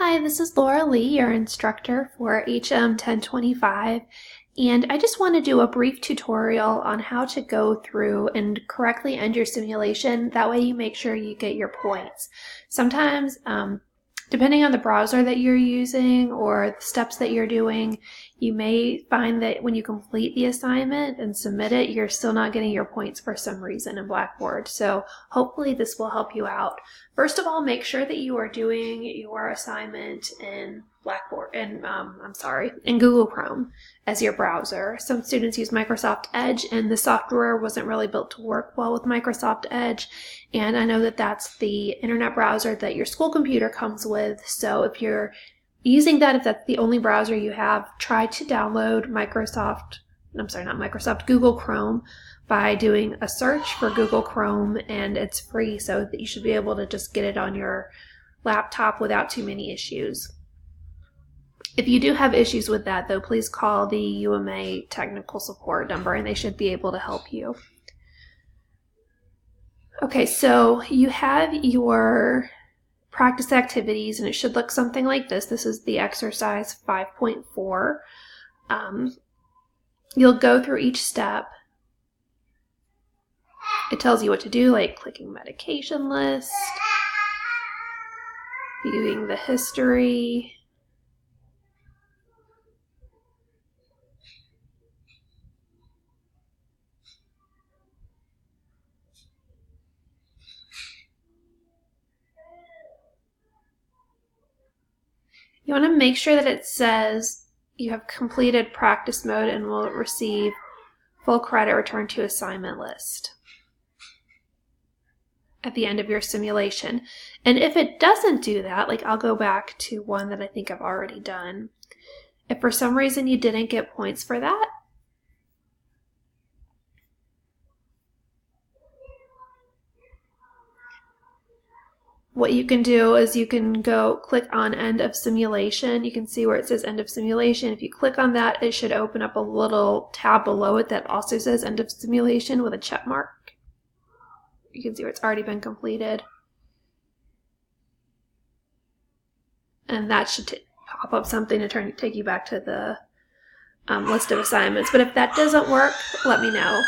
Hi, this is Laura Lee, your instructor for HM 1025, and I just want to do a brief tutorial on how to go through and correctly end your simulation. That way you make sure you get your points. Sometimes, depending on the browser that you're using or the steps that you're doing, you may find that when you complete the assignment and submit it, you're still not getting your points for some reason in Blackboard. So hopefully this will help you out. First of all, make sure that you are doing your assignment in Blackboard and in Google Chrome as your browser. Some students use Microsoft Edge, and the software wasn't really built to work well with Microsoft Edge. And I know that that's the internet browser that your school computer comes with. So if you're using that, if that's the only browser you have, try to download Google Chrome by doing a search for Google Chrome, and it's free, so that you should be able to just get it on your laptop without too many issues. If you do have issues with that, though, please call the UMA technical support number and they should be able to help you. Okay, so you have your practice activities and it should look something like this. This is the exercise 5.4. You'll go through each step. It tells you what to do, like clicking medication list, viewing the history, you want to make sure that it says you have completed practice mode and will receive full credit return to assignment list at the end of your simulation. And if it doesn't do that, like I'll go back to one that I think I've already done. If for some reason you didn't get points for that, what you can do is you can go click on end of simulation. You can see where it says end of simulation. If you click on that, it should open up a little tab below it that also says end of simulation with a check mark. You can see where it's already been completed. And that should pop up something to take you back to the list of assignments. But if that doesn't work, let me know.